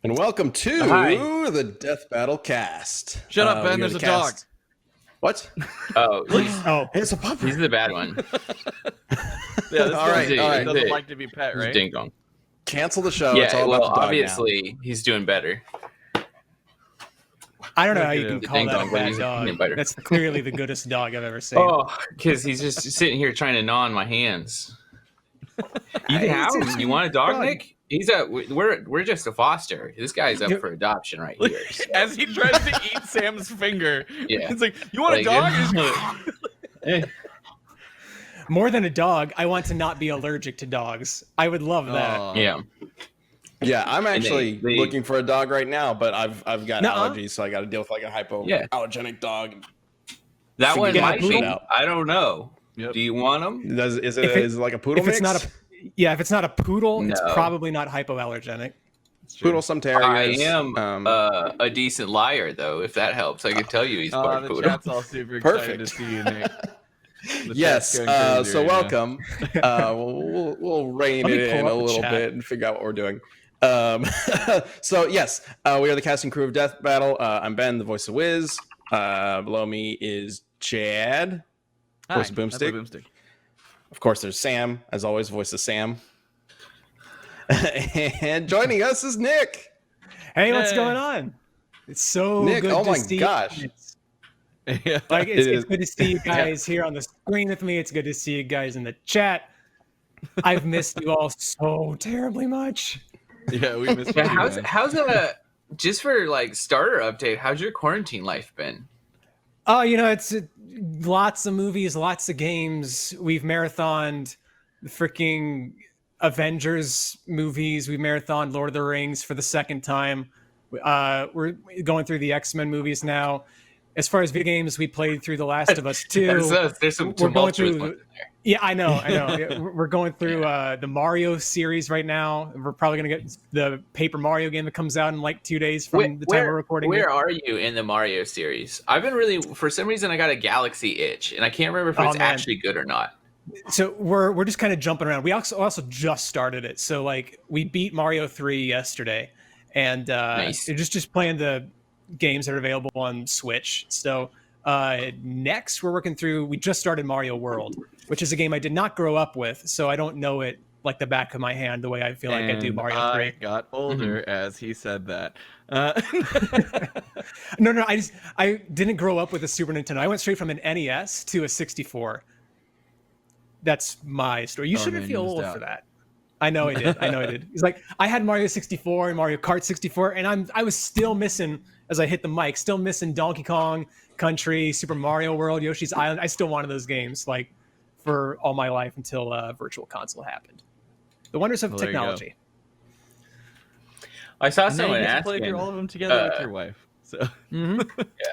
And welcome to Hi. the Death Battle Cast. Shut up, Ben. There's a dog. What? Oh, Oh, it's a puppy. he's the bad one. Yeah, this All right, dog all right. doesn't like to be pet, He's right? ding dong. Cancel the show. Yeah, it's all well, about the dog obviously he's doing better. I don't know how you Negative. can call Ding that a dong, but bad he's a peanut dog. butter. That's clearly the goodest dog I've ever seen. Oh, because he's just sitting here trying to gnaw on my hands. You can have him. You want a dog, Nick? We're just a foster. This guy's up for adoption right here. So. As he tries to eat Sam's finger, Yeah. it's like, you want a dog? Hey, More than a dog, I want to not be allergic to dogs. I would love that. Aw. yeah. Yeah, I'm actually they- looking for a dog right now, but I've got Nuh-uh. allergies, so I got to deal with like a Yeah. hypoallergenic dog. That one Figure might that shit be. out. I don't know. Yep. Do you want him? Is it If it- is it like a poodle If mix? it's not if it's not a poodle, it's No. probably not hypoallergenic. It's true. poodle, some I terriers. am a decent liar, though. If that helps, I can tell you he's part The poodle. chat's all super excited Perfect. to see you, Nick. The Yes. chat's going crazy So right now. welcome. We'll rein Let me it pull in up a the little chat. bit and figure out what we're doing. So yes, we are the casting crew of Death Battle. I'm Ben, the voice of Wiz. Below me is Chad. Hi, Voice of Boomstick. I'm Boomstick. Of course, there's Sam, as always, voice of Sam. And joining us is Nick. Hey, what's Hey. going on? It's so Nick, good oh to my see. gosh. Yeah. Like It it's is. good to see you guys here on the screen with me. It's good to see you guys in the chat. I've missed you all so terribly much. Yeah, we missed you, Yeah, man. how's just for like starter update? How's your quarantine life been? Oh, it's lots of movies, lots of games. We've marathoned the freaking Avengers movies. We marathoned Lord of the Rings for the second time. We're going through the X-Men movies now. As far as video games, we played through The Last of Us 2. There's some We're going tumultuous through. ones in there. Yeah, I know. Yeah, we're going through the Mario series right now. We're probably gonna get the Paper Mario game that comes out in like 2 days from the time we're recording. Where are you in the Mario series? I've been really, for some reason, I got a Galaxy itch, and I can't remember if Oh, it's man. actually good or not. So we're just kind of jumping around. We also just started it. So like we beat Mario 3 yesterday, and Nice. just playing the games that are available on Switch. So next we're working through. We just started Mario World, which is a game I did not grow up with, so I don't know it like the back of my hand the way I feel like I do And Mario I 3. got older as he said that. No, I didn't grow up with a Super Nintendo. I went straight from an NES to a 64. That's my story. You Oh, shouldn't man, feel you missed old out. for that. I know I did. It's like I had Mario 64 and Mario Kart 64, and I was still missing, as I hit the mic, still missing Donkey Kong Country, Super Mario World, Yoshi's Island. I still wanted those games like for all my life until Virtual Console happened. The wonders of Well, there you go. technology. I saw And now you someone get to asking. play through all of them together with your wife. So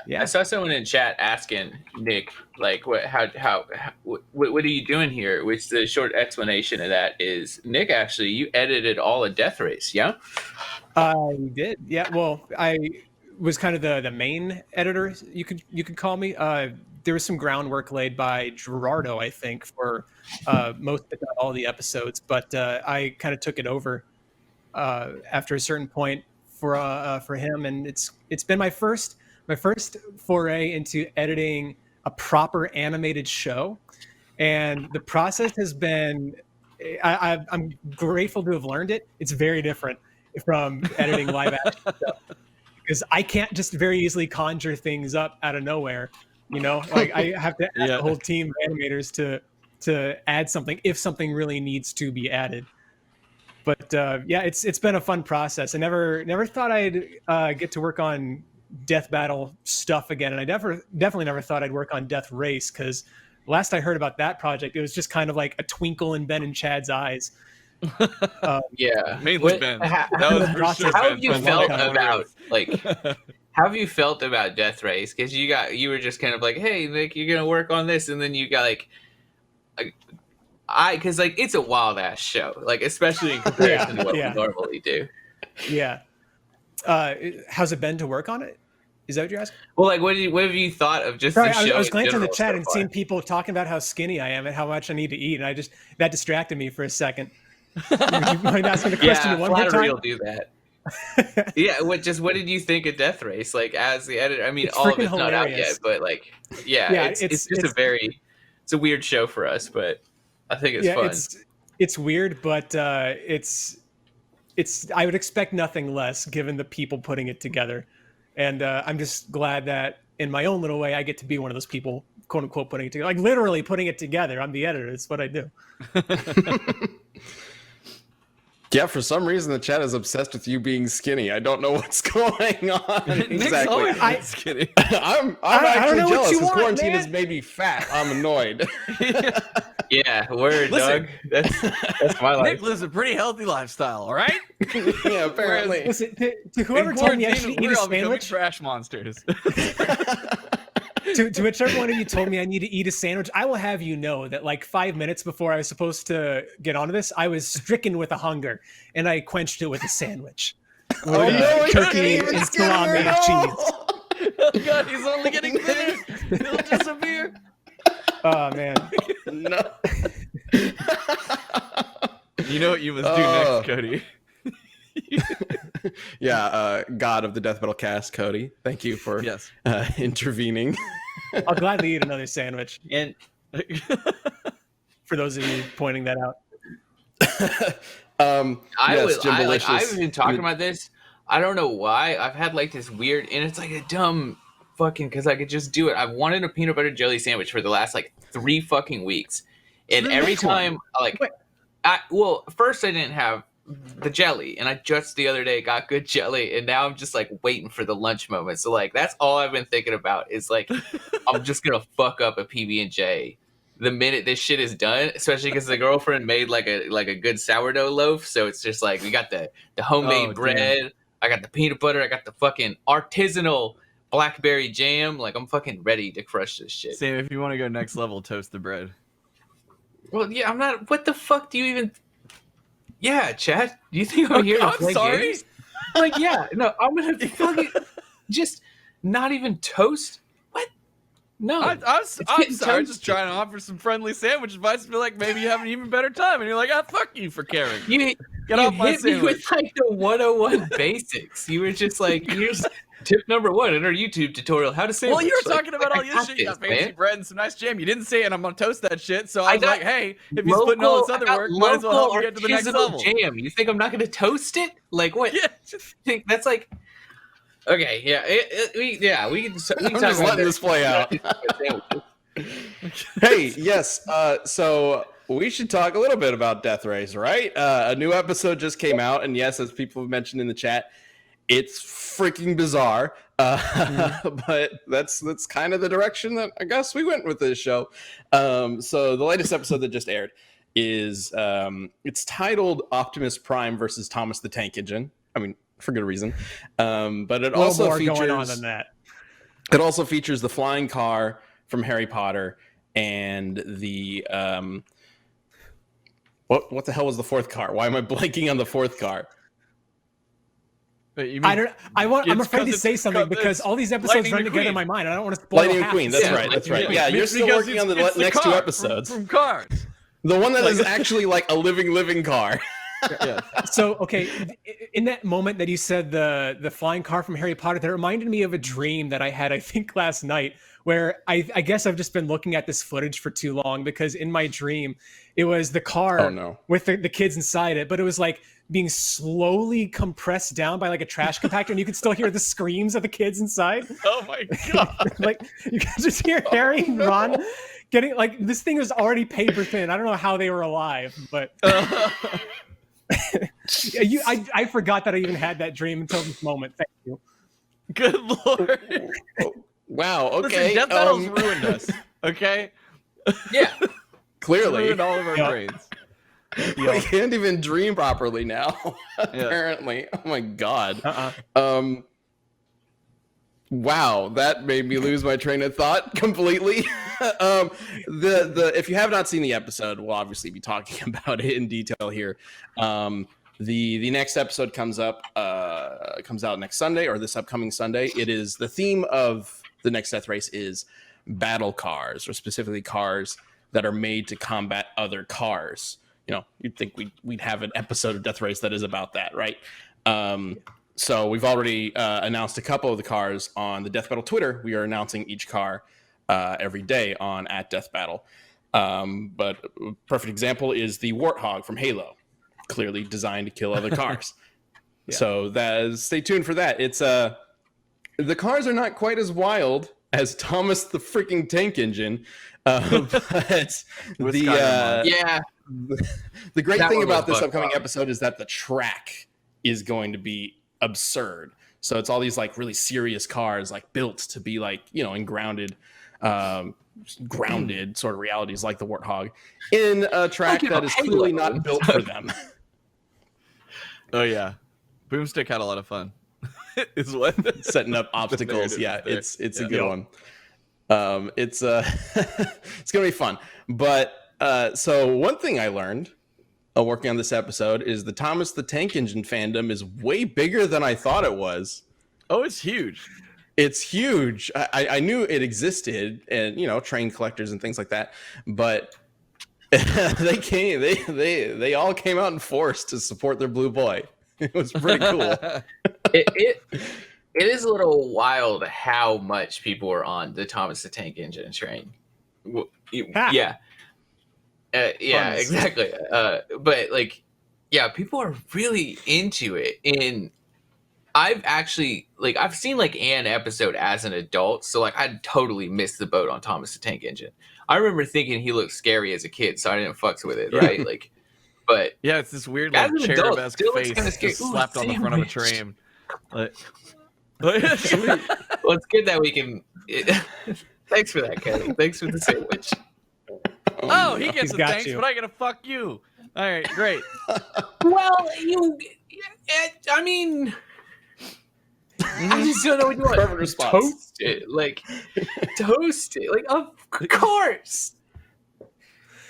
Yeah. I saw someone in chat asking Nick, like, what are you doing here? Which the short explanation of that is, Nick, actually, you edited all of Death Race, yeah? I did. Yeah. Well, I was kind of the main editor, you could call me. There was some groundwork laid by Gerardo, I think, for most, if not all, the episodes. But I kind of took it over after a certain point for him, and it's been my first foray into editing a proper animated show, and the process has been. I'm grateful to have learned it. It's very different from editing live action stuff because I can't just very easily conjure things up out of nowhere. Like I have to ask Yeah. a whole team of animators to add something if something really needs to be added. But yeah, it's been a fun process. I never thought I'd get to work on Death Battle stuff again, and I definitely never thought I'd work on Death Race because last I heard about that project, it was just kind of like a twinkle in Ben and Chad's eyes. Yeah. mainly What- Ben. how- That was for sure How Ben have you for a long felt time. about, like, how have you felt about Death Race? Because you were just kind of like, hey, Nick, you're gonna work on this, and then you got like because like it's a wild ass show, like especially in comparison to what Yeah. we normally do. Yeah. How's it been to work on it? Is that what you're asking? Well, like what have you thought of just Sorry, the show? I was in glancing at the general chat so and far? seeing people talking about how skinny I am and how much I need to eat, and that distracted me for a second. You mind asking the question Yeah, one more flattery time? will do that. Yeah, what did you think of Death Race? Like as the editor, I mean, It's all of freaking it's not out yet, hilarious. but like, yeah, it's just it's a weird show for us, but I think it's fun. It's weird, but it's I would expect nothing less given the people putting it together, and I'm just glad that in my own little way I get to be one of those people, quote unquote, putting it together, like literally putting it together. I'm the editor. It's what I do. Yeah, for some reason the chat is obsessed with you being skinny. I don't know what's going on Nick's exactly. always been skinny. I'm I don't actually know what jealous. you This want, quarantine man. has made me fat. I'm annoyed. Yeah, word, Listen. Doug. That's my life. Nick lives a pretty healthy lifestyle, all right? Yeah, apparently. Listen, to whoever In told me I quarantine, should eat we're a all becoming sandwich, trash monsters. to whichever one of you told me I need to eat a sandwich, I will have you know that like 5 minutes before I was supposed to get onto this, I was stricken with a hunger, and I quenched it with a sandwich. With Oh, no, turkey you're not even and skinnier salami at and cheese. all. Oh God, he's only getting thinner. He'll disappear. Oh man. No. You know what you must do next, Cody? Yeah, God of the Death Metal cast, Cody. Thank you for Yes. intervening. I'll gladly eat another sandwich. And For those of you pointing that out. I've been talking about this. I don't know why. I've had like this weird, and it's like a dumb fucking, because I could just do it. I've wanted a peanut butter jelly sandwich for the last like 3 fucking weeks, and every time first I didn't have the jelly, and I just the other day got good jelly, and now I'm just like waiting for the lunch moment. So like that's all I've been thinking about is like I'm just gonna fuck up a PB&J the minute this shit is done, especially because the girlfriend made like a good sourdough loaf. So it's just like we got the homemade bread, I got the peanut butter, I got the fucking artisanal blackberry jam. Like I'm fucking ready to crush this shit. Sam, if you want to go next level, toast the bread. Well, yeah, I'm not. What the fuck do you even? Yeah, Chad. Do you think I'm here to I'm play sorry. games? Like, yeah, no, I'm gonna fucking just not even toast. What? No, I'm getting sorry, toasted. just trying to offer some friendly sandwich advice. Feel like maybe you have an even better time, and you're like, fuck you for caring. You Get off my hit me with sandwich. like the 101 basics. You were just like, here's tip number 1 in our YouTube tutorial: how to sandwich. Well, you were Like, talking about all I this got shit. You got this, fancy man. bread and some nice jam. You didn't say it, and I'm gonna toast that shit. So I was got like, hey, if he's putting all this other work, might as well help me get to the next local level. Jam. You think I'm not going to toast it? Like what? Yeah, just Think that's like. Okay, yeah, we can I'm talk just about letting this play out. Hey, yes. So we should talk a little bit about Death Race, right? A new episode just came out, and yes, as people have mentioned in the chat, it's freaking bizarre. But that's kind of the direction that I guess we went with this show. So the latest episode that just aired is it's titled Optimus Prime versus Thomas the Tank Engine. I mean, for good reason. But it also more features going on than that. It also features the flying car from Harry Potter and the what the hell was the fourth car? Why am I blanking on the fourth car? you mean, I'm afraid to say something because all these episodes Lightning run together in McQueen. my mind. I don't want to spoil Lightning half McQueen. the That's stuff. right. That's right. Lightning Yeah, you're Because still working on the it's next 2 car episodes. from Cars. The one that is actually like a living car. Yeah. So, okay, in that moment that you said the flying car from Harry Potter, that reminded me of a dream that I had, I think, last night, where I guess I've just been looking at this footage for too long, because in my dream, it was the car with the kids inside it, but it was like being slowly compressed down by like a trash compactor, and you could still hear the screams of the kids inside. Oh my God. Like, you could just hear Harry and Ron getting, like, this thing was already paper thin. I don't know how they were alive, but... I forgot that I even had that dream until this moment. Thank you. Good Lord. Wow. Okay. Listen, Death Battle's ruined us. Okay. Yeah, Clearly, Ruined all of our Yeah. brains. we can't even dream properly now. Apparently. Oh my God. Wow, that made me lose my train of thought completely. If you have not seen the episode, we'll obviously be talking about it in detail here. The next episode comes out next Sunday, or this upcoming Sunday. It is the theme of the next Death Race is battle cars, or specifically cars that are made to combat other cars. You know, you'd think we'd have an episode of Death Race that is about that, right? So we've already announced a couple of the cars on the Death Battle Twitter. We are announcing each car every day on @DeathBattle. But a perfect example is the Warthog from Halo, clearly designed to kill other cars. So stay tuned for that. It's the cars are not quite as wild as Thomas the freaking Tank Engine, but the great thing about this upcoming episode is that the track is going to be absurd. So it's all these like really serious cars, like built to be like, you know, in grounded sort of realities, like the Warthog, in a track that is clearly not built for them. Oh yeah, Boomstick had a lot of fun. Is what setting up obstacles. Yeah, it's a good one. It's it's gonna be fun. But so one thing I learned working on this episode is the Thomas the Tank Engine fandom is way bigger than I thought it was. Oh, it's huge. It's huge. I knew it existed, and you know, train collectors and things like that, but they all came out in force to support their blue boy. It was pretty cool. It is a little wild how much people are on the Thomas the Tank Engine train. Yeah, exactly. But like, yeah, people are really into it, and I've seen like an episode as an adult, so like I totally missed the boat on Thomas the Tank Engine. I remember thinking he looked scary as a kid, so I didn't fucks with it, right? Like, but yeah, it's this weird like cherub-esque face just slapped on the front of a train. Like, well, it's good that we can. Thanks for that, Kenny. Thanks for the sandwich. Oh, he gets the thanks, but I gotta fuck you. All right, great. Well, I mean, I just don't know what you want. Perfect response. Toast it, like of course.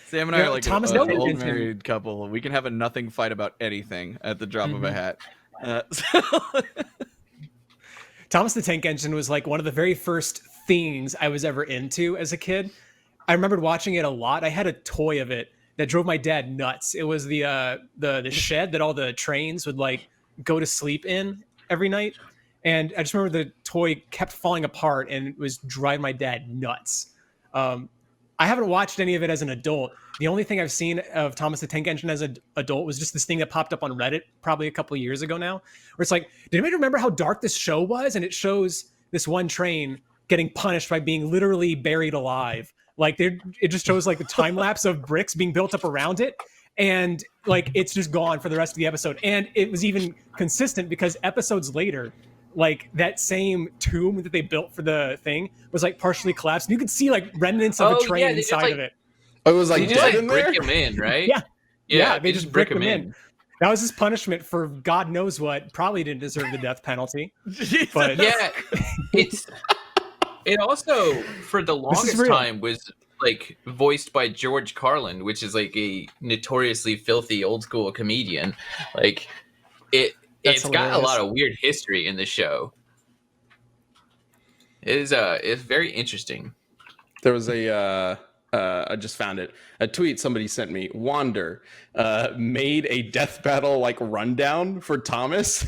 Sam and I are like an old married couple. We can have a nothing fight about anything at the drop of a hat. Thomas the Tank Engine was like one of the very first things I was ever into as a kid. I remembered watching it a lot. I had a toy of it that drove my dad nuts. It was the shed that all the trains would like go to sleep in every night. And I just remember the toy kept falling apart and it was driving my dad nuts. I haven't watched any of it as an adult. The only thing I've seen of Thomas the Tank Engine as an adult was just this thing that popped up on Reddit probably a couple of years ago now, where it's like, did anybody remember how dark this show was? And it shows this one train getting punished by being literally buried alive. Like it just shows like the time lapse of bricks being built up around it. And like, it's just gone for the rest of the episode. And it was even consistent because episodes later, like that same tomb that they built for the thing was like partially collapsed. And you could see like remnants of a train inside of it. Oh, it was like dead in there? Brick him in, right? Yeah, they just brick him in. That was his punishment for God knows what. Probably didn't deserve the death penalty. But yeah, it also for the longest time was like voiced by George Carlin, which is like a notoriously filthy old school comedian. Like it's got a lot of weird history in the show. It's very interesting. There was I just found it. A tweet somebody sent me. Wander made a death battle like rundown for Thomas,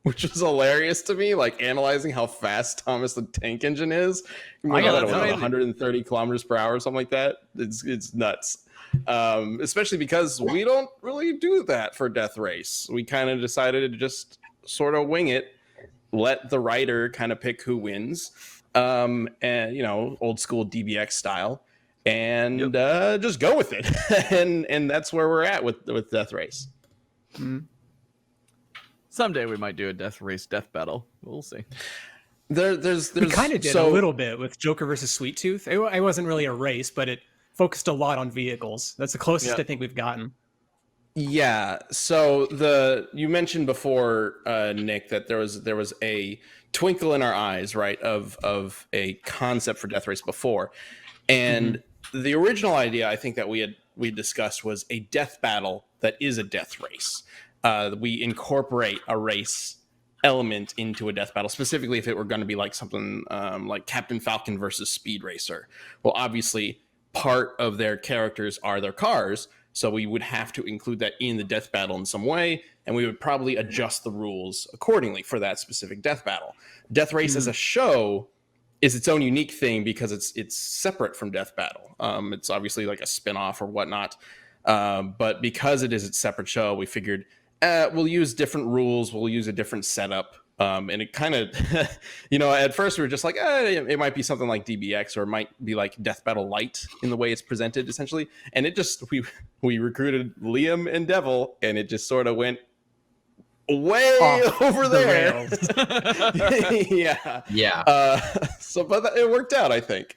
which was hilarious to me. Like analyzing how fast Thomas the Tank Engine is. I got 130 kilometers per hour or something like that. It's nuts. Especially because we don't really do that for Death Race. We kind of decided to just sort of wing it, let the writer kind of pick who wins, and you know, old school DBX style, and just go with it. and that's where we're at with Death Race. Mm-hmm. Someday we might do a Death Race death battle. We'll see. There's we kind of did a little bit with Joker versus Sweet Tooth. It wasn't really a race, but it focused a lot on vehicles. That's the closest I think we've gotten. Yeah. So you mentioned before, Nick, that there was a twinkle in our eyes, right, of a concept for Death Race before, and the original idea I think that we discussed was a death battle that is a death race. We incorporate a race element into a death battle, specifically if it were going to be like something like Captain Falcon versus Speed Racer. Well, obviously, part of their characters are their cars, so we would have to include that in the death battle in some way, and we would probably adjust the rules accordingly for that specific death battle. Death Race as a show is its own unique thing because it's separate from Death Battle. It's obviously like a spin-off or whatnot. But because it is its separate show, we figured we'll use different rules. We'll use a different setup. And it kind of, at first we were just like, it might be something like DBX, or it might be like Death Battle Light in the way it's presented, essentially. And it just, we recruited Liam and Devil, and it just sort of went way over there. But it worked out, I think.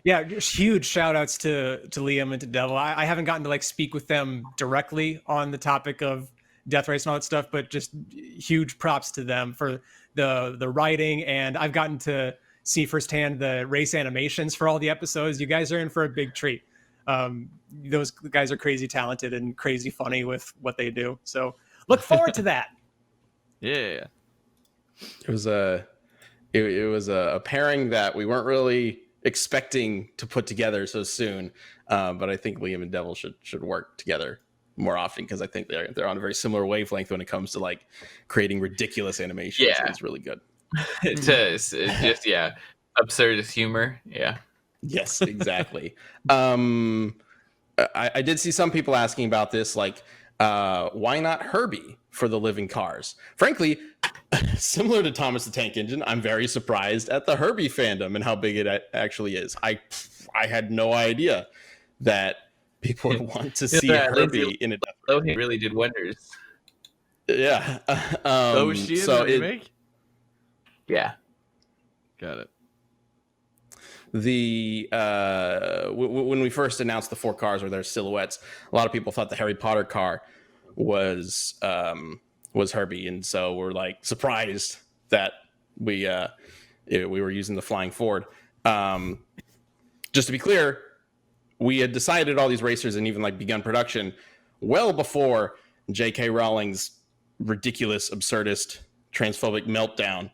Yeah, huge shout outs to Liam and to Devil. I haven't gotten to like speak with them directly on the topic of Death Race and all that stuff, but just huge props to them for the writing, and I've gotten to see firsthand the race animations for all the episodes. You guys are in for a big treat. Those guys are crazy talented and crazy funny with what they do, so look forward to that. Yeah, it was a pairing that we weren't really expecting to put together so soon, but I think Liam and Devil should work together more often, because I think they're on a very similar wavelength when it comes to like creating ridiculous animations. Yeah, it's really good. It does. It's just absurdist humor. Yeah. Yes, exactly. I did see some people asking about this, like, why not Herbie for the living cars? Frankly, similar to Thomas the Tank Engine, I'm very surprised at the Herbie fandom and how big it actually is. I had no idea that people would want to see Herbie in a Death Race. He really did wonders. Yeah. Was she in the remake? Yeah. Got it. When we first announced the 4 cars or their silhouettes, a lot of people thought the Harry Potter car was Herbie, and so we're like surprised that we were using the Flying Ford. Just to be clear, we had decided all these racers and even like begun production well before J.K. Rowling's ridiculous, absurdist, transphobic meltdown.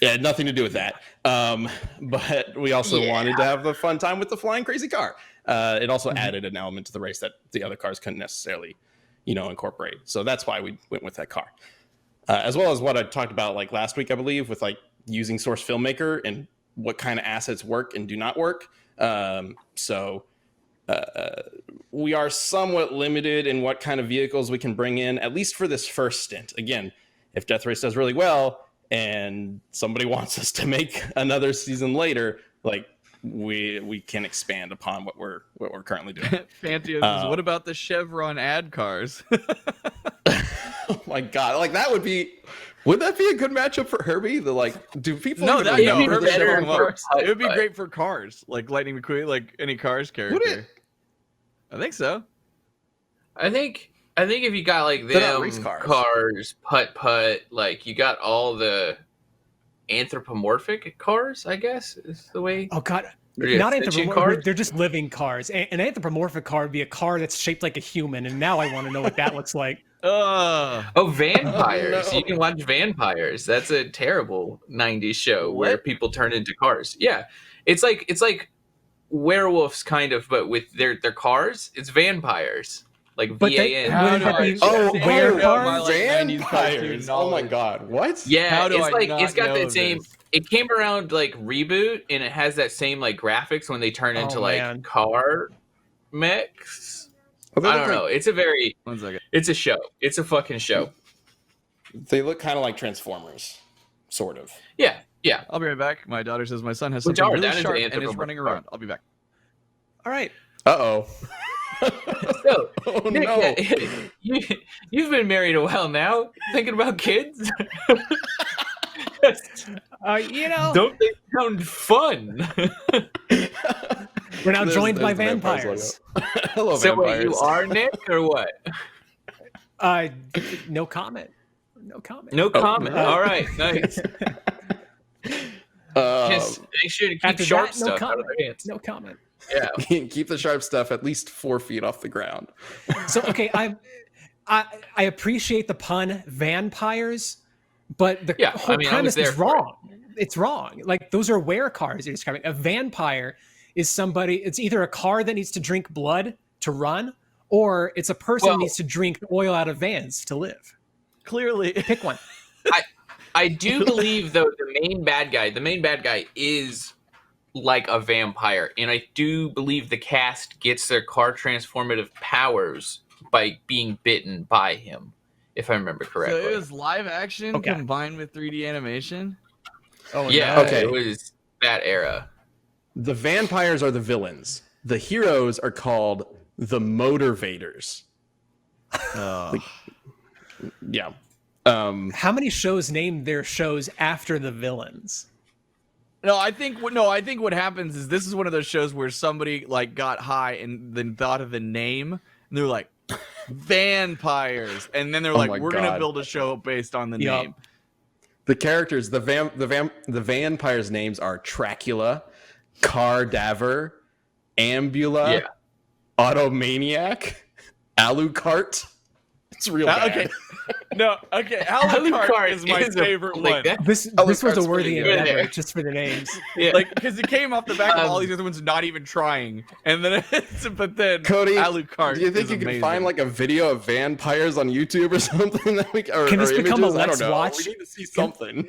It had nothing to do with that. But we also wanted to have a fun time with the flying crazy car. It also added an element to the race that the other cars couldn't necessarily, incorporate. So that's why we went with that car. As well as what I talked about like last week, I believe, with like using Source Filmmaker and what kind of assets work and do not work. We are somewhat limited in what kind of vehicles we can bring in, at least for this first stint. Again, if Death Race does really well and somebody wants us to make another season later, like we can expand upon what we're currently doing. Fantium says, what about the Chevron ad cars? Oh my god, like would that be a good matchup for Herbie? Do people know Herbie Chevron cars? It would be great for Cars, like Lightning McQueen, like any Cars character. Would it? I think so. I think if you got like them cars, putt, like you got all the anthropomorphic cars, I guess is the way. Oh god, not anthropomorphic. They're just living cars. An anthropomorphic car would be a car that's shaped like a human, and now I want to know what that looks like. Vampires! Oh, no. You can watch Vampires. That's a terrible '90s show where people turn into cars. Yeah, it's like werewolves kind of, but with their cars. It's vampires. Like VAN. Vampires. Oh my god, what? Yeah, it's got that same. It came around like Reboot, and it has that same like graphics when they turn into like car mechs. I don't know. It's a very. 1 second. It's a show. It's a fucking show. They look kind of like Transformers, sort of. Yeah. I'll be right back. My daughter says my son has something really sharp and is running around. I'll be back. All right. Uh-oh. So, oh Nick, no! You've been married a while now. Thinking about kids? Don't they sound fun? We're now joined by vampires. Hello, so vampires. So you are Nick or what? No comment. No comment. No comment. All right, nice. Just make sure to keep sharp stuff out of their hands. No comment. Yeah, keep the sharp stuff at least 4 feet off the ground. So okay, I appreciate the pun, vampires, but the whole premise is wrong. It's wrong. Like those are were cars you're describing. A vampire is somebody. It's either a car that needs to drink blood to run, or it's a person who needs to drink oil out of vans to live. clearly. Pick one. I do believe though the main bad guy is like a vampire, and I do believe the cast gets their car transformative powers by being bitten by him, if I remember correctly. So it was live action combined with 3D animation? Oh yeah, no. Okay. It was that era. The vampires are the villains. The heroes are called the motivators. Yeah. How many shows named their shows after the villains? No, I think what happens is this is one of those shows where somebody like got high and then thought of the name and they're like vampires, and then they're like, we're gonna build a show based on the name. The characters, the vampires' names are Tracula, Cardaver, Ambula, Automaniac, Alucard. It's real bad. Okay. No, okay. Alucard is my favorite one. This was a worthy endeavor just for the names. Yeah. Like, because it came off the back of all these other ones not even trying. And then, Cody, Alucard. Do you think you can find like a video of vampires on YouTube or something that we can this become a Let's Watch? We need to see something.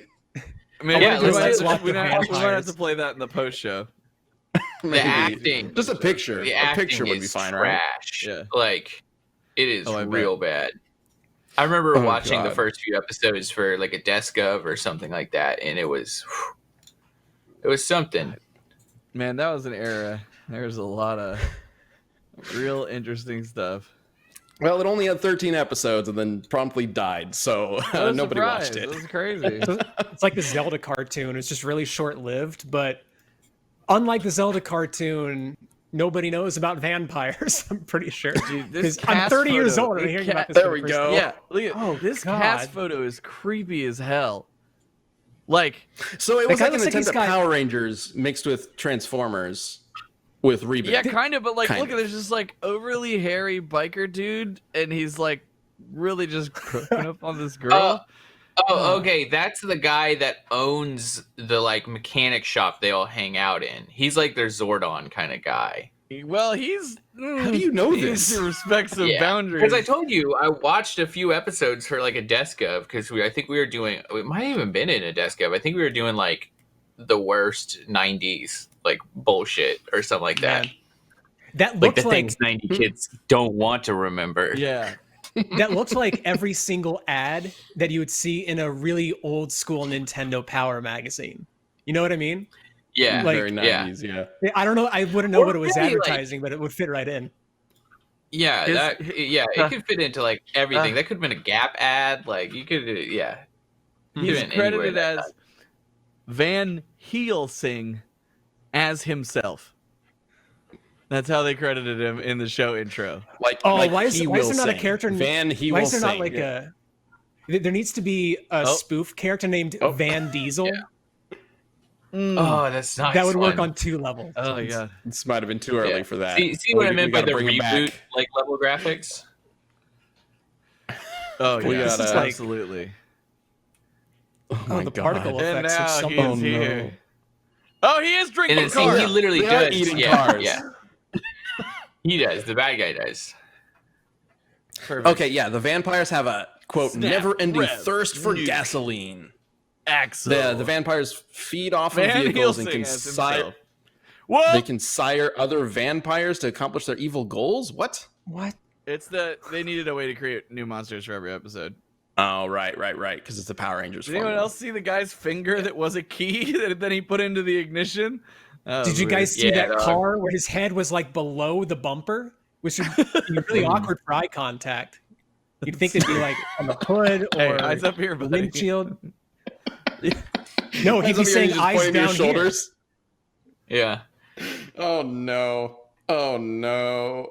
Maybe we might have to play that in the post show. The acting. Just a picture. A picture would be fine, right? Yeah. Like, it is real bad. I remember watching the first few episodes for like a desk gov or something like that, and it was something. Man, that was an era. There's a lot of real interesting stuff. Well, it only had 13 episodes and then promptly died, so nobody watched it. It was crazy. It's like the Zelda cartoon. It's just really short-lived, but unlike the Zelda cartoon, nobody knows about vampires. I'm pretty sure. Because I'm 30 years old and I'm hearing about this. There we go. Yeah, look at this cast photo is creepy as hell. Like, so it was like a Nintendo Power Rangers mixed with Transformers with Reboot. Yeah, kind of, but like, look, there's just like overly hairy biker dude, and he's like really just crooking up on this girl. Okay, that's the guy that owns the like mechanic shop they all hang out in. He's like their Zordon kind of guy. Well, he's how do you know this? He respects the boundaries. Because I told you I watched a few episodes for like a desk of because I think we were doing. It might have even been in a desk of. I think we were doing like the worst '90s like bullshit or something like that. Man. That looks like the things 90 kids don't want to remember. Yeah. That looks like every single ad that you would see in a really old school Nintendo Power magazine. You know what I mean? Yeah, like, very 90s, yeah. I don't know. I wouldn't know what it was advertising, but it would fit right in. Yeah, it could fit into like everything. That could have been a Gap ad. Like you could, He's credited as Van Helsing as himself. That's how they credited him in the show intro. Why is there not a character? Van Helsing. Why is there not like a? There needs to be a spoof character named Van Diesel. Yeah. Oh, that's nice. That would work on 2 levels. Oh yeah, this might have been too early for that. See what I meant by the reboot, like level graphics. Oh yeah, absolutely. Oh, the particle effects. And now he's here. Oh, he is drinking cars. He literally does eating cars. Yeah. He does. The bad guy does. Perfect. Okay, yeah. The vampires have a quote never-ending thirst for gasoline. Axel. The vampires feed off of vehicles and can sire. What? They can sire other vampires to accomplish their evil goals. What? It's they needed a way to create new monsters for every episode. Oh, right. Because it's the Power Rangers. Did anyone else see the guy's finger that was a key that then he put into the ignition? Did you guys see that car where his head was like below the bumper, which would be really awkward for eye contact? You'd think it'd be like on the hood or eyes up here, the windshield. No, he'd be saying eyes down shoulders. Here. Yeah. Oh no.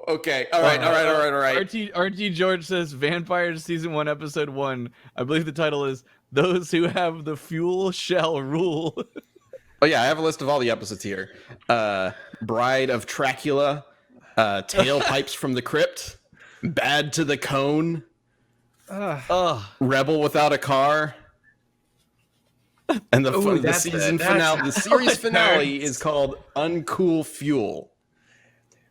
Okay. All right. RT George says Vampires Season 1, Episode 1. I believe the title is Those Who Have the Fuel Shall Rule. Oh yeah, I have a list of all the episodes here. Bride of Tracula, Tailpipes from the Crypt, Bad to the Cone, Rebel Without a Car, and the season finale. The series finale is called Uncool Fuel.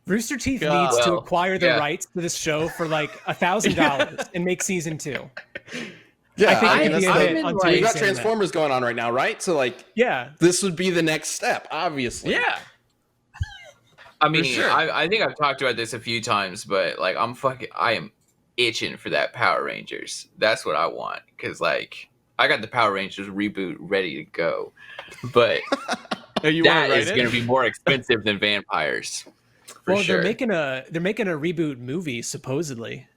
Rooster Teeth needs to acquire the rights to this show for like $1,000 and make season 2. Yeah, I think we got Transformers going on right now, right? So like, yeah, this would be the next step, obviously. Yeah. I mean, sure. I think I've talked about this a few times, but like I am itching for that Power Rangers. That's what I want, because like I got the Power Rangers reboot ready to go, but that is going to be more expensive than Vampires. Well, sure. they're making a reboot movie supposedly.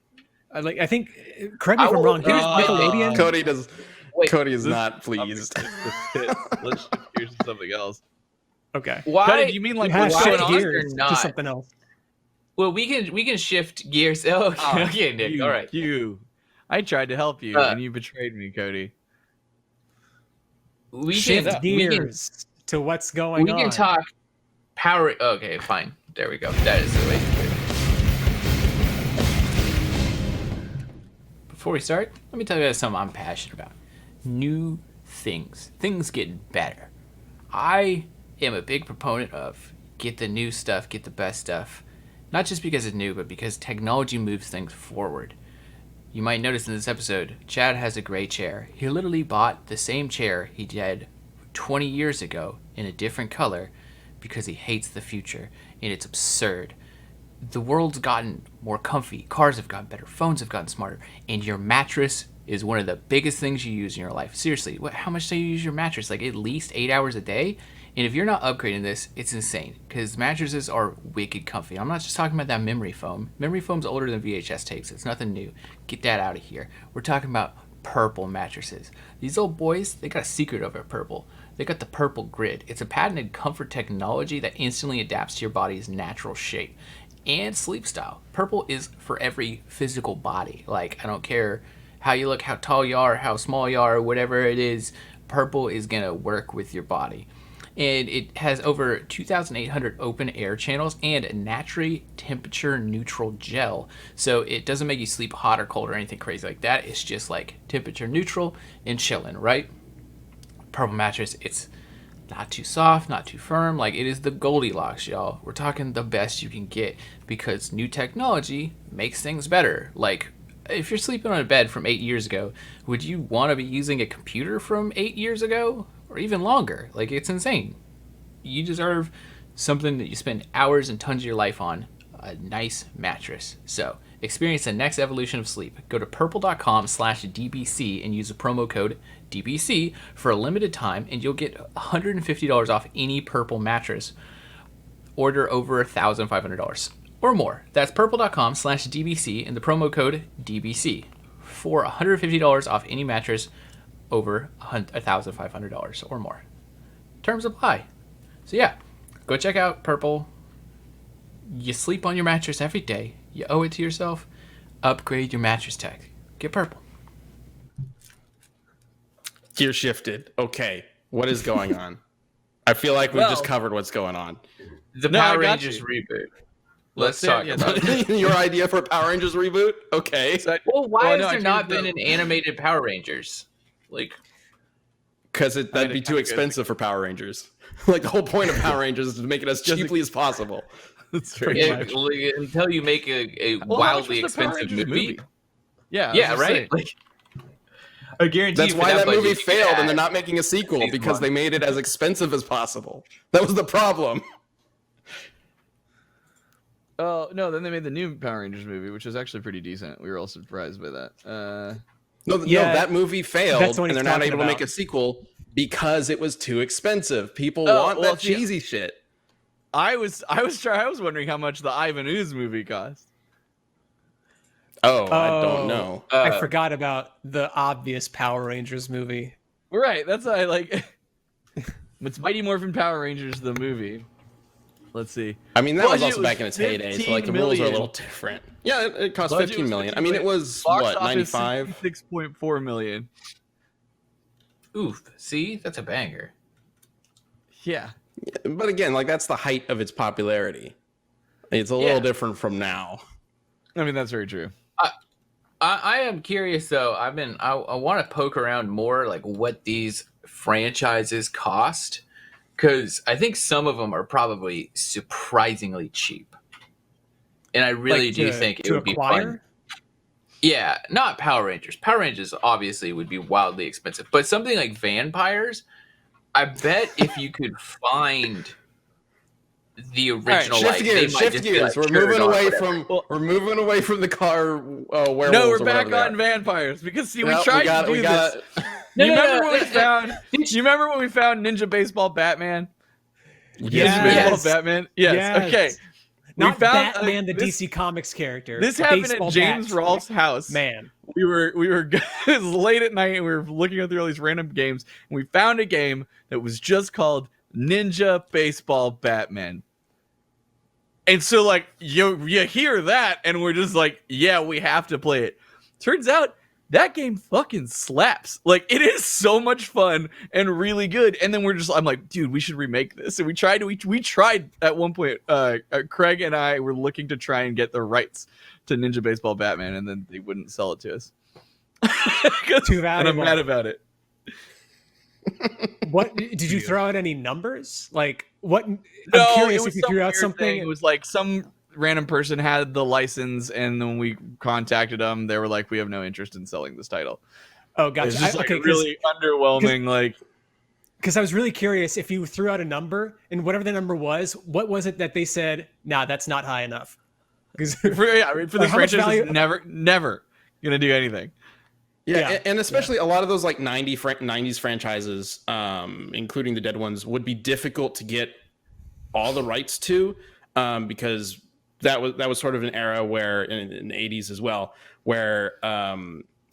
I think. Correct me if I'm wrong. Nickelodeon. Cody is not pleased. Let's shift gears to something else. Okay. Why? Cody, do you mean like what's going on or not? To something else. Well, we can shift gears. Oh, okay, Nick. All right. I tried to help you, and you betrayed me, Cody. We shift gears to what's going on. We can talk power. Okay, fine. There we go. That is the way to do it. Before we start, let me tell you about something I'm passionate about. New things. Things getting better. I am a big proponent of get the new stuff, get the best stuff. Not just because it's new, but because technology moves things forward. You might notice in this episode, Chad has a gray chair. He literally bought the same chair he did 20 years ago in a different color because he hates the future, and it's absurd. The world's gotten more comfy, cars have gotten better, phones have gotten smarter, and your mattress is one of the biggest things you use in your life. Seriously, how much do you use your mattress? Like at least 8 hours a day? And if you're not upgrading this, it's insane, because mattresses are wicked comfy. I'm not just talking about that memory foam. Memory foam's older than VHS tapes. It's nothing new. Get that out of here. We're talking about purple mattresses. These old boys, they got a secret over purple. They got the purple grid. It's a patented comfort technology that instantly adapts to your body's natural shape and sleep style. Purple is for every physical body. Like, I don't care how you look, how tall you are, how small you are, whatever it is, purple is gonna work with your body. And it has over 2,800 open air channels and a naturally temperature neutral gel. So it doesn't make you sleep hot or cold or anything crazy like that. It's just like temperature neutral and chilling, right? Purple mattress, it's not too soft, not too firm. Like, it is the Goldilocks, y'all. We're talking the best you can get, because new technology makes things better. Like, if you're sleeping on a bed from 8 years ago, would you want to be using a computer from 8 years ago? Or even longer? Like, it's insane. You deserve something that you spend hours and tons of your life on. A nice mattress. So, experience the next evolution of sleep. Go to purple.com/DBC and use the promo code DBC for a limited time, and you'll get $150 off any Purple mattress. Order over $1,500 or more. That's purple.com/DBC and the promo code DBC for $150 off any mattress over $1,500 or more. Terms apply. So yeah, go check out Purple. You sleep on your mattress every day. You owe it to yourself. Upgrade your mattress tech. Get Purple. Gear shifted. Okay, what is going on? I feel like we've just covered what's going on. The Power Rangers reboot. Let's talk about it. Your idea for a Power Rangers reboot? Okay. Well, why has there not been an animated Power Rangers? Like, because that'd be too expensive for Power Rangers. Like, the whole point of Power Rangers is to make it as cheaply as possible. That's pretty much. Until you make a wildly expensive movie. Yeah, right? Like, I guarantee that's why that movie failed, and they're not making a sequel, because they made it as expensive as possible. That was the problem. Oh, no, then they made the new Power Rangers movie, which was actually pretty decent. We were all surprised by that. No, that movie failed, and they're not able to make a sequel because it was too expensive. People want that cheesy shit. I was wondering how much the Ivan Ooze movie cost. Oh, I don't know. I forgot about the obvious Power Rangers movie. Right, that's why I like. It's Mighty Morphin Power Rangers the movie. Let's see. I mean, that was also back in its heyday, so like the rules are a little different. Yeah, it cost $15 million. I mean, it was what, 95? 6.4 million. Oof. See, that's a banger. Yeah. But again, like, that's the height of its popularity. It's a little different from now. I mean, that's very true. I am curious though. I want to poke around more, like what these franchises cost, because I think some of them are probably surprisingly cheap, and I really do think it would be fun. Yeah, not Power Rangers. Power Rangers obviously would be wildly expensive, but something like Vampires, I bet if you could find the original, shift gears. We're moving away from the car werewolves. No, we're back on vampires because see, we tried to do this. You remember when we found? You remember when we found Ninja Baseball Batman? Yes. Ninja Baseball Batman. Yes. Okay. Not we found Batman, the DC Comics character. This happened at James Rolfe's house. Man, we were it was late at night and we were looking through all these random games and we found a game that was just called Ninja Baseball Batman. And so like you hear that and we're just like, yeah, we have to play it. Turns out that game fucking slaps. Like it is so much fun and really good. And then I'm like, dude, we should remake this. And we tried at one point. Craig and I were looking to try and get the rights to Ninja Baseball Batman, and then they wouldn't sell it to us. Too valuable. And I'm mad about it. What did you throw out any numbers? Like what? No, I'm curious if you threw out something. It was like some random person had the license, and then we contacted them. They were like, "We have no interest in selling this title." Oh, gotcha. It's just really underwhelming. Like, because I was really curious if you threw out a number, and whatever the number was, what was it that they said? Nah, that's not high enough. Because for this franchise, is never gonna do anything. Yeah, and especially a lot of those like 90s franchises, including the dead ones, would be difficult to get all the rights to, because that was sort of an era where in the 80s as well, where a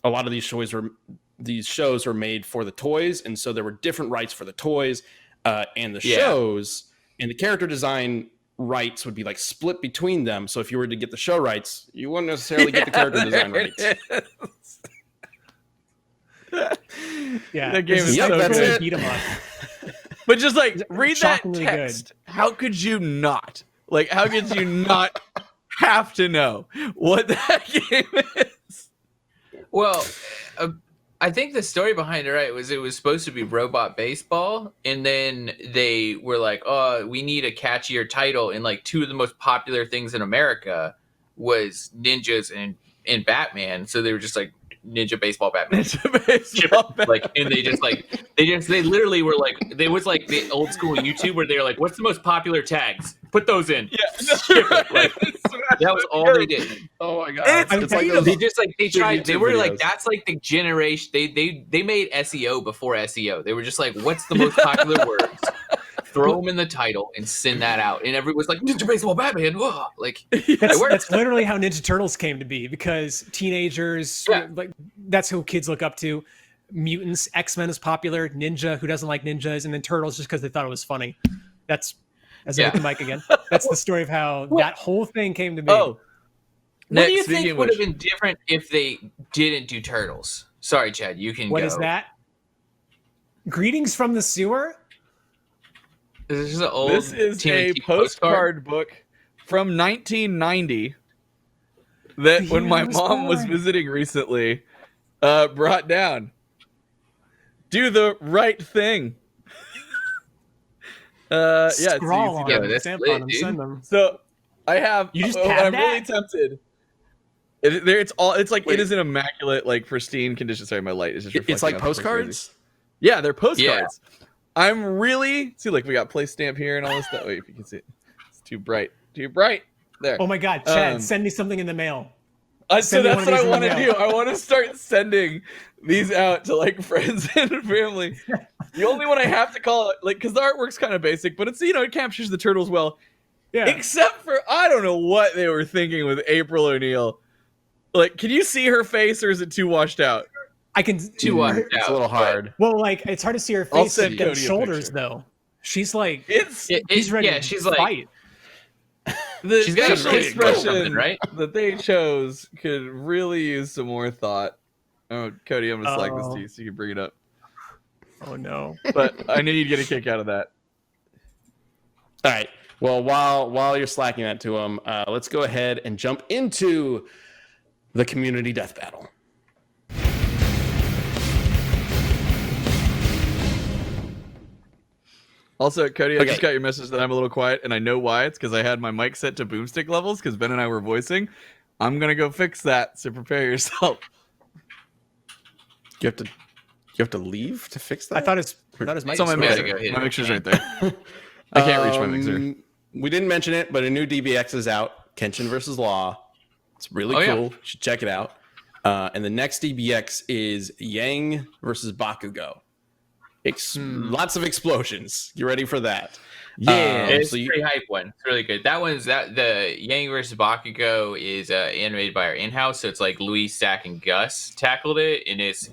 lot of these shows were made for the toys, and so there were different rights for the toys and the shows, and the character design rights would be like split between them. So if you were to get the show rights, you wouldn't necessarily get the character design rights. Yeah, that game is so good. Beat 'em up. But just like read that text. Good. How could you not? Like, how could you not have to know what that game is? Well, I think the story behind it, right, was it was supposed to be Robot Baseball, and then they were like, "Oh, we need a catchier title." And like two of the most popular things in America was ninjas and Batman, so they were just like, Ninja Baseball Batman. Ninja Baseball Batman. Like, and they literally were like, they was like the old school YouTube where they were like, what's the most popular tags? Put those in. Yeah. Like, that was all they did. Oh my god. It's like they tried. They were videos. Like, that's like the generation. They made SEO before SEO. They were just like, what's the most popular words? Throw them in the title and send that out, and everyone was like, Ninja Baseball Batman. Whoa. Like, that's literally how Ninja Turtles came to be, because teenagers, like, that's who kids look up to. Mutants, X-Men is popular, Ninja, who doesn't like ninjas, and then Turtles just because they thought it was funny. That's as I hit the mic again. That's the story of how that whole thing came to be. Oh, what do you think would have been different if they didn't do Turtles? Sorry, Chad, you can go. What is that? Greetings from the Sewer? This is an old This is a postcard book from 1990 that when my mom was visiting recently, brought down. Do the right thing. Scrawl on them, stamp on them, send them. So I have. You just have I'm really tempted. It's like it is an immaculate, like pristine condition. Sorry, my light is just. It's like postcards. Yeah, they're postcards. Yeah. I'm really like we got place stamp here and all this stuff. Wait, if you can see it, it's too bright. There. Oh my god, Chad, send me something in the mail. So that's what I want to do. I want to start sending these out to like friends and family. The only one I have to call it, like, because the artwork's kind of basic, but it's, it captures the turtles well. Yeah. Except for, I don't know what they were thinking with April O'Neil. Like, can you see her face, or is it too washed out? I can. Too washed out. It's a little hard. Well, like, it's hard to see her face and shoulders, though. She's like, she's ready to she's fight. The she's got facial expression that they chose could really use some more thought. Oh, Cody, I'm gonna slack this to you so you can bring it up. Oh no! But I knew you'd get a kick out of that. All right. Well, while you're slacking that to him, let's go ahead and jump into the community death battle. Also, Cody, I just got your message that I'm a little quiet, and I know why. It's because I had my mic set to boomstick levels, because Ben and I were voicing. I'm gonna go fix that. So prepare yourself. You have to leave to fix that. I thought it's my So my mixer's right there. I can't reach my mixer. We didn't mention it, but a new DBX is out. Kenshin versus Law. It's really cool. You should check it out. And the next DBX is Yang versus Bakugo. Lots of explosions. You ready for that? Yeah, it's a pretty hype one. It's really good. The Yang versus Bakugo is animated by our in-house, so it's like Louis, Stack, and Gus tackled it, and it's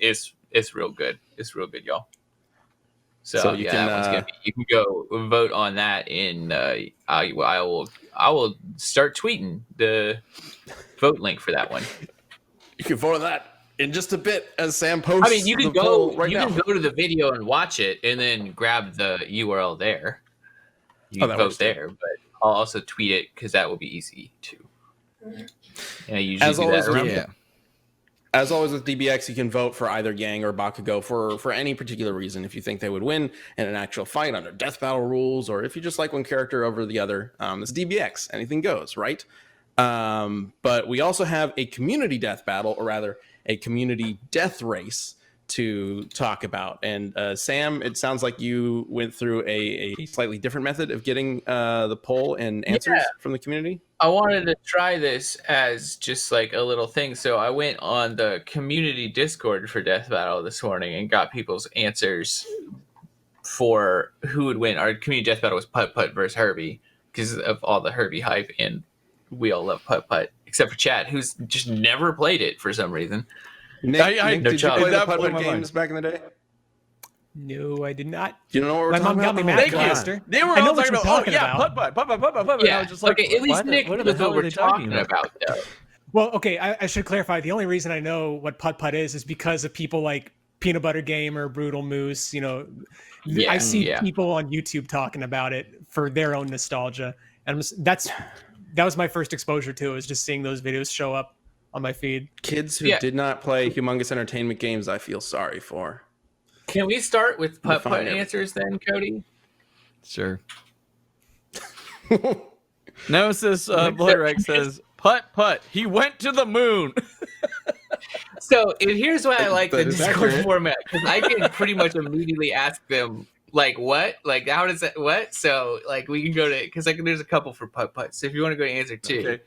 real good. It's real good, y'all. So you can go vote on that, and I will start tweeting the vote link for that one. You can vote on that in just a bit as Sam posts. I mean, you can go to the video and watch it, and then grab the URL there. You can vote there, but I'll also tweet it because that will be easy too. And I usually do that. As always with DBX, you can vote for either Yang or Bakugo for any particular reason. If you think they would win in an actual fight under death battle rules, or if you just like one character over the other, it's DBX. Anything goes, right? But we also have a community death battle, or rather a community death race to talk about. And Sam, it sounds like you went through a slightly different method of getting the poll and answers from the community. I wanted to try this as just like a little thing. So I went on the community Discord for Death Battle this morning and got people's answers for who would win. Our community Death Battle was Putt Putt versus Herbie because of all the Herbie hype, and we all love Putt Putt, except for Chad, who's just never played it for some reason. Nick, did you play the Putt Putt games back in the day? No, I did not. You don't know what we're talking about? My mom got me Master. They were all talking about, Putt Putt. Yeah, I was just like, okay, at least Nick knows what we're talking about, though. Well, okay, I should clarify. The only reason I know what Putt Putt is because of people like Peanut Butter Gamer, Brutal Moose. You know, I see people on YouTube talking about it for their own nostalgia, and that was my first exposure to it, was just seeing those videos show up on my feed. Kids who did not play Humongous Entertainment games, I feel sorry for. Can we start with Putt Putt answers then, Cody? Sure. Gnosis Blurrex says, Putt Putt, he went to the moon. So here's why I like the Discord format, because I can pretty much immediately ask them, like, what? Like, how does that, what? So, like, we can go to, because like, there's a couple for Putt Putt. So if you want to go to answer two. Okay.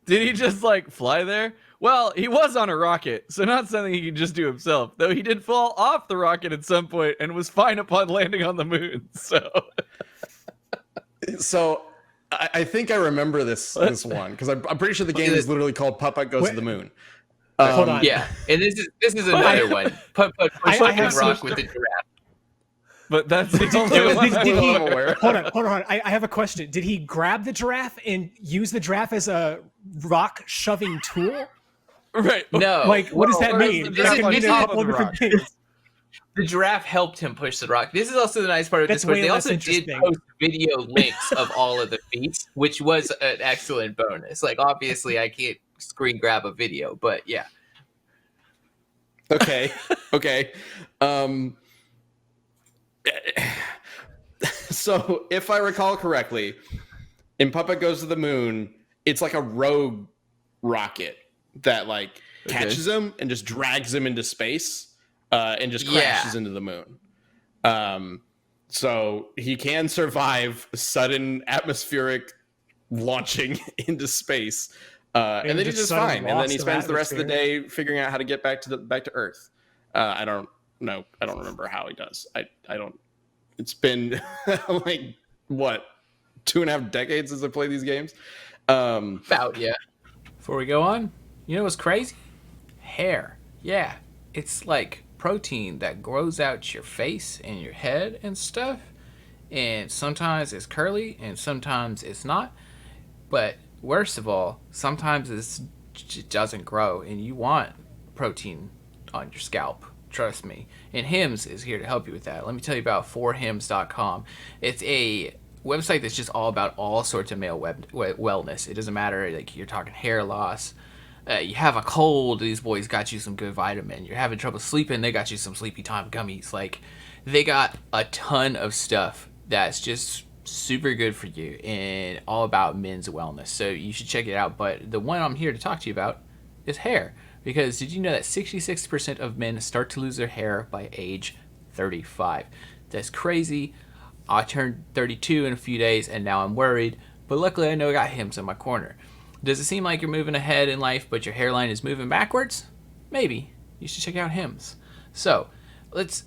Did he just, like, fly there? Well, he was on a rocket, so not something he could just do himself. Though he did fall off the rocket at some point and was fine upon landing on the moon. So I think I remember this one, because I'm pretty sure the game is literally called Putt Putt Goes to the Moon. Hold on. Yeah, and this is another one. Putt Putt pushes rock with the giraffe. But that's the only one. Hold on. I have a question. Did he grab the giraffe and use the giraffe as a rock shoving tool? Right. No. Like, what does that mean? The giraffe helped him push the rock. This is also the nice part of Discord. They also did post video links of all of the feats, which was an excellent bonus. Like, obviously, I can't screen grab a video, but yeah. Okay. So, if I recall correctly, in Putt Putt Goes to the Moon, it's like a rogue rocket that like catches him and just drags him into space and just crashes into the moon. So he can survive sudden atmospheric launching into space, and then he's just fine. And then he spends the rest of the day figuring out how to get back to Earth. I don't know. I don't remember how he does. I don't. It's been like what, 2.5 decades since I played these games. About Before we go on, you know what's crazy? Hair. Yeah, it's like protein that grows out your face and your head and stuff. And sometimes it's curly and sometimes it's not. But worst of all, sometimes it doesn't grow, and you want protein on your scalp. Trust me. And Hims is here to help you with that. Let me tell you about 4hims.com. It's a website that's just all about all sorts of male wellness. It doesn't matter, like, you're talking hair loss, you have a cold, these boys got you some good vitamin. You're having trouble sleeping, they got you some sleepy time gummies. Like, they got a ton of stuff that's just super good for you and all about men's wellness. So you should check it out. But the one I'm here to talk to you about is hair. Because did you know that 66% of men start to lose their hair by age 35? That's crazy. I turned 32 in a few days and now I'm worried. But luckily I know I got Hims in my corner. Does it seem like you're moving ahead in life but your hairline is moving backwards? Maybe. You should check out Hims. So let's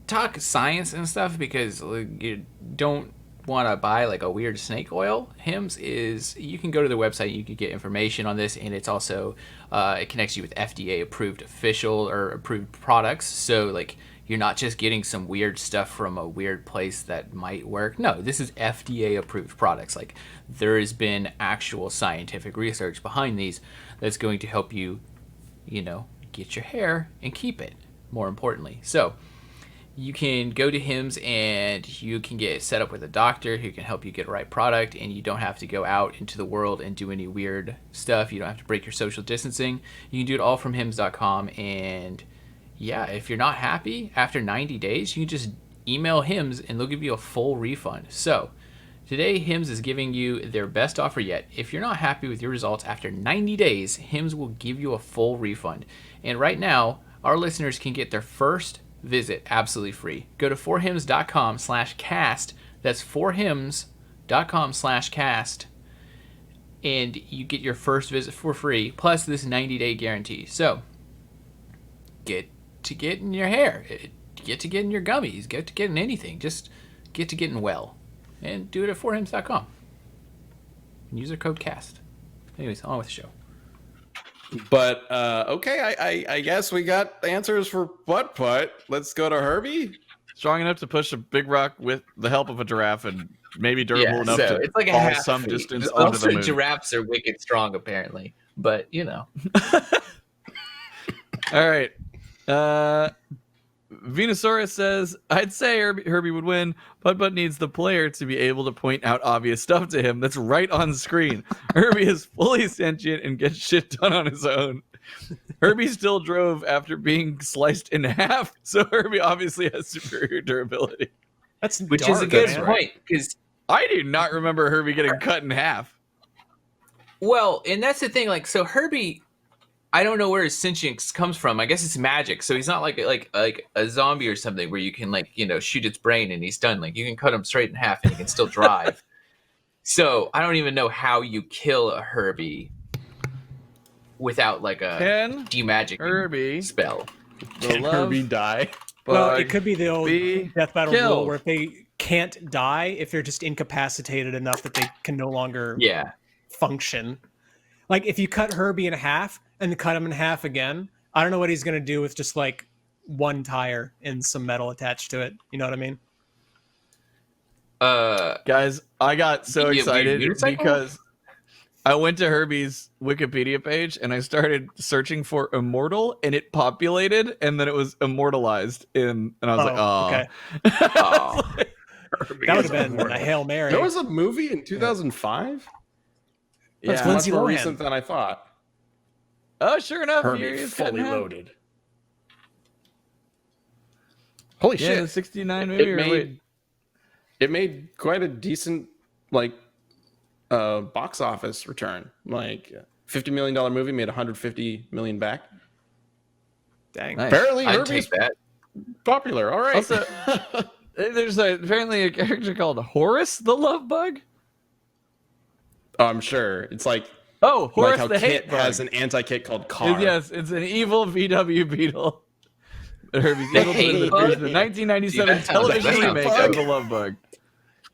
talk science and stuff because you don't want to buy like a weird snake oil. Hims is, you can go to their website, you can get information on this, and it's also it connects you with FDA approved official or approved products. So like you're not just getting some weird stuff from a weird place that might work. No, this is FDA approved products. Like there has been actual scientific research behind these that's going to help you, you know, get your hair and keep it, more importantly. So you can go to Hims and you can get set up with a doctor who can help you get the right product, and you don't have to go out into the world and do any weird stuff. You don't have to break your social distancing. You can do it all from Hims.com. And yeah, if you're not happy after 90 days, you can just email Hims and they'll give you a full refund. So today, Hims is giving you their best offer yet. If you're not happy with your results after 90 days, Hims will give you a full refund. And right now, our listeners can get their first visit absolutely free. Go to forhims.com/cast. That's forhims.com/cast. And you get your first visit for free, plus this 90-day guarantee. So, get to getting your hair. Get to getting your gummies. Get to getting anything. Just get to getting well. And do it at forhims.com. And use our code CAST. Anyways, on with the show. But okay, I guess we got answers for butt putt. Let's go to Herbie. Strong enough to push a big rock with the help of a giraffe, and maybe durable enough to it's like fall some distance under the moon. Giraffes are wicked strong, apparently. But you know. All right. Venusaurus says, I'd say Herbie would win, but needs the player to be able to point out obvious stuff to him that's right on screen. Herbie is fully sentient and gets shit done on his own. Herbie still drove after being sliced in half, so Herbie obviously has superior durability. Which is a good point, because I do not remember Herbie getting cut in half. Well, and that's the thing, like, so Herbie, I don't know where his sentience comes from. I guess it's magic. So he's not like a zombie or something where you can, like, you know, shoot its brain and he's done. Like, you can cut him straight in half and he can still drive. So I don't even know how you kill a Herbie without like a demagic Herbie spell. Can Herbie die? Well, it could be the old death battle rule where if they can't die, if they're just incapacitated enough that they can no longer function. Like if you cut Herbie in half and then cut him in half again, I don't know what he's going to do with just like one tire and some metal attached to it. You know what I mean? Guys, I got so excited because I went to Herbie's Wikipedia page and I started searching for immortal and it populated and then it was immortalized and I was like, oh. Okay. That would have been a Hail Mary. There was a movie in 2005? That's much more recent than I thought. Oh, sure enough. Herbie fully loaded. Holy shit. The 69 movie. It made quite a decent, like, box office return. Like, $50 million movie made $150 million back. Dang. Nice. Apparently, Herbie's popular. All right. Also, there's apparently a character called Horace the Love Bug. I'm sure. It's like Horace how the Kit Hate Bug has an anti-Kit called Car. Yes, it's an evil VW Beetle. Herbie's able to the 1997 television remake of the Love Bug.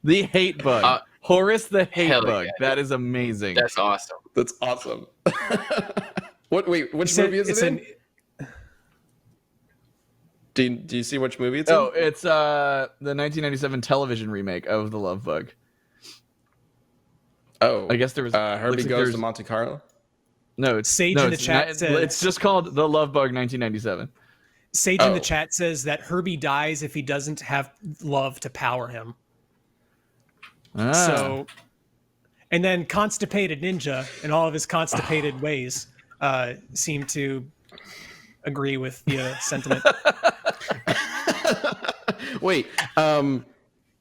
The Hate Bug. Horace the Hate Bug. Yeah. That is amazing. That's awesome. That's awesome. Which movie is it in? Do you see which movie it's in? Oh, it's the 1997 television remake of the Love Bug. Oh, I guess there was Herbie Goes to Monte Carlo. No, it's Sage in the chat says it's just called The Love Bug 1997. Sage in the chat says that Herbie dies if he doesn't have love to power him. So, and then Constipated Ninja and all of his constipated ways seem to agree with the sentiment. Wait,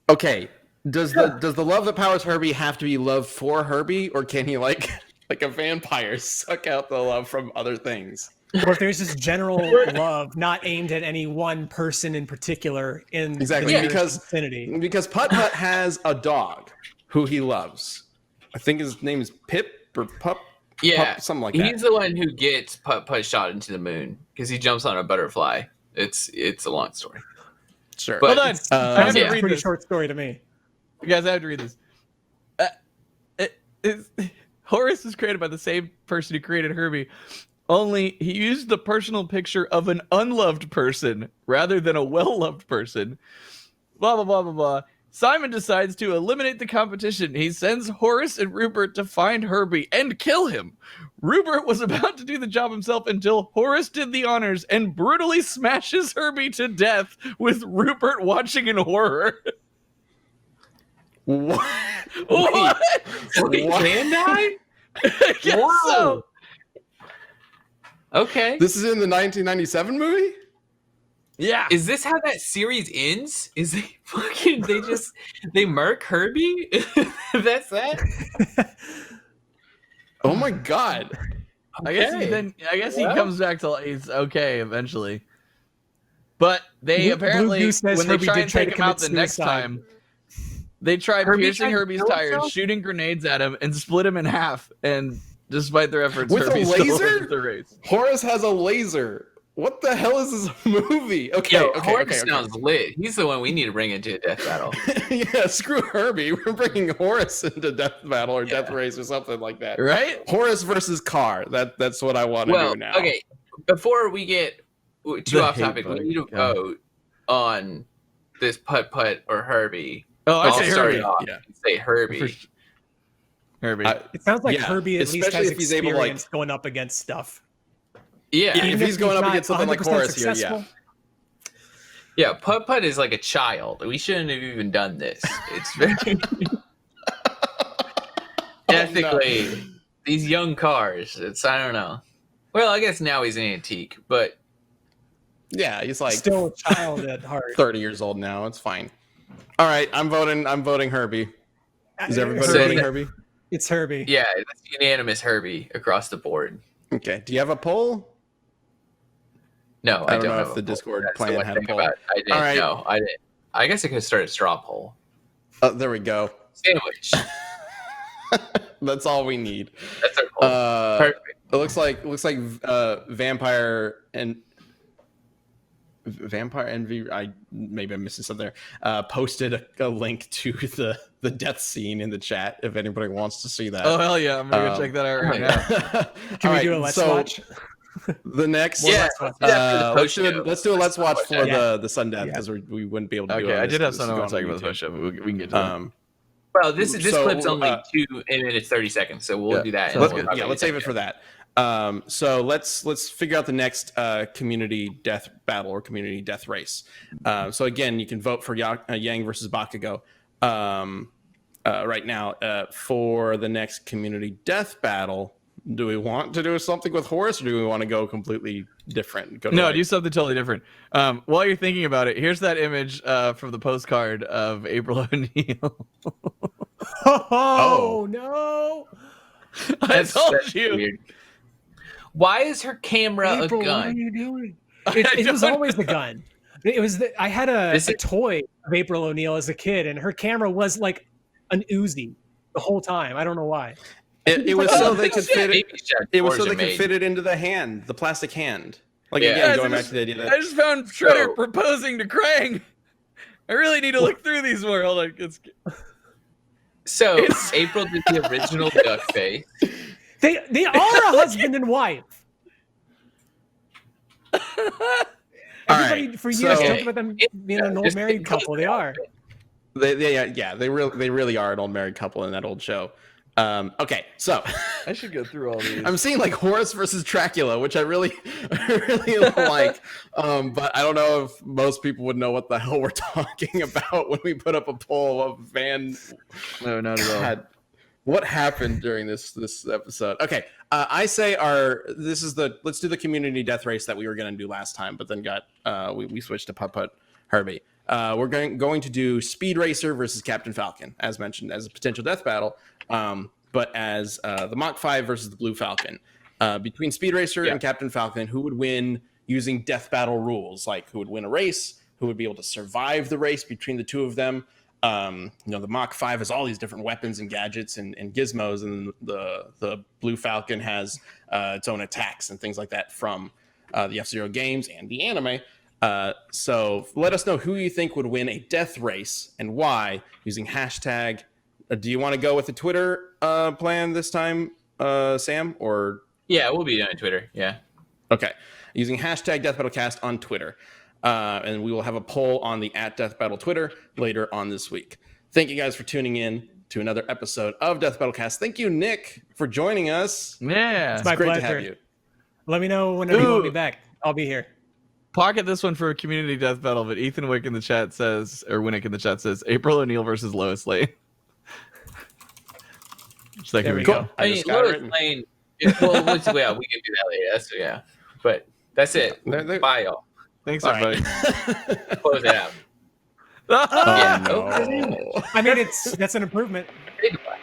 okay. Does the love that powers Herbie have to be love for Herbie, or can he like a vampire suck out the love from other things? Or if there's this general love not aimed at any one person in particular in exactly the vicinity. Because Putt-Putt has a dog who he loves. I think his name is Pip or Pup. Yeah, Pup, something like that. He's the one who gets Putt-Putt shot into the moon because he jumps on a butterfly. It's a long story. Sure. But, hold on. I have to read pretty this. short story to me. You guys, I have to read this. Horace was created by the same person who created Herbie. Only he used the personal picture of an unloved person rather than a well-loved person. Blah, blah, blah, blah, blah. Simon decides to eliminate the competition. He sends Horace and Rupert to find Herbie and kill him. Rupert was about to do the job himself until Horace did the honors and brutally smashes Herbie to death with Rupert watching in horror. What? What? Wait, can I? I guess so. Okay. This is in the 1997 movie? Yeah. Is this how that series ends? Is they murk Herbie? That's that? Oh my god. I guess he comes back to he's okay eventually. But they apparently when they try and take him out the next time, they try piercing Herbie's tires, shooting grenades at him, and split him in half. And despite their efforts, with Herbie a still laser? wins the race. Horace has a laser. What the hell is this movie? Okay, Horace sounds lit. He's the one we need to bring into a death battle. Yeah, screw Herbie. We're bringing Horace into death battle or death race or something like that. Right? Horace versus Car. That's what I want to do now. Okay. Before we get too off topic, we need to vote on this Putt-Putt or Herbie. Oh, I say Herbie. Say Herbie. Herbie. It sounds like Herbie at least has experience going up against stuff. Yeah, if he's going up against something like Horace here, yeah. Yeah, Putt-Putt is like a child. We shouldn't have even done this. It's very ethically these young cars. I don't know. Well, I guess now he's an antique, but yeah, he's like still a child at heart. 30 years old now. It's fine. All right, I'm voting Herbie. Is everybody voting Herbie? It's Herbie. Yeah, it's unanimous Herbie across the board. Okay. Do you have a poll? No, I don't know if the Discord plan had a poll. I didn't. Right. No, I didn't. I guess I could start a straw poll. Oh, there we go. Sandwich. That's all we need. That's our poll. Perfect. It looks like Vampire Envy. Maybe I'm missing something there. Posted a link to the death scene in the chat if anybody wants to see that. Oh hell yeah! I'm gonna go check that out right now. Can we do a let's watch? The next, let's do a let's watch for the Sundance because we wouldn't be able to do it. Okay, I did have something I want to talk about the post show, but we can get to that. Well, this clip's only 2 minutes 30 seconds, so we'll do that. Let's save it for that. So let's figure out the next community death battle or community death race. So again, you can vote for Yang versus Bakugo right now for the next community death battle. Do we want to do something with Horace, or do we want to go completely different? Do something totally different. While you're thinking about it, here's that image from the postcard of April O'Neil. Oh no! I told you. Weird. Why is her camera April, a gun? What are you doing? It was always the gun. It was I had a toy of April O'Neil as a kid, and her camera was like an Uzi the whole time. I don't know why. It was so they could fit it. It was so they could fit it into the hand, the plastic hand. Like again, going back to the idea that I just found Shredder proposing to Krang. I really need to look through these more. Hold on. So April did the original duck face. They are a husband and wife. Everybody for years talked about them being an old married couple. They are. They really are an old married couple in that old show. Okay, so I should go through all these. I'm seeing like Horace versus Dracula, which I really like. But I don't know if most people would know what the hell we're talking about when we put up a poll of Van. No, not at all. What happened during this episode? Okay, I say let's do the community death race that we were gonna do last time, but then we switched to Putt-Putt Herbie. we're going to do Speed Racer versus Captain Falcon, as mentioned, as a potential death battle, but as the Mach 5 versus the Blue Falcon. Between Speed Racer and Captain Falcon, who would win using death battle rules? Like, who would win a race? Who would be able to survive the race between the two of them? The Mach 5 has all these different weapons and gadgets and gizmos, and the Blue Falcon has its own attacks and things like that from the F-Zero games and the anime. So let us know who you think would win a death race and why using hashtag. Do you want to go with the Twitter plan this time, Sam? Or we'll be on Twitter. Yeah. Okay. Using hashtag DeathBattleCast on Twitter. And we will have a poll on the @DeathBattle Twitter later on this week. Thank you guys for tuning in to another episode of Death Battle Cast. Thank you, Nick, for joining us. Yeah, it's my great pleasure. to have you. Let me know whenever you want me back. I'll be here. Pocket this one for a community death battle, but Ethan Wick in the chat says, or Winnick in the chat says, April O'Neil versus Lois Lane. There we go. I mean, Lois Lane. We can do that later. But that's it. Bye, y'all. Thanks, everybody. Close it out. No. I mean, that's an improvement. Goodbye.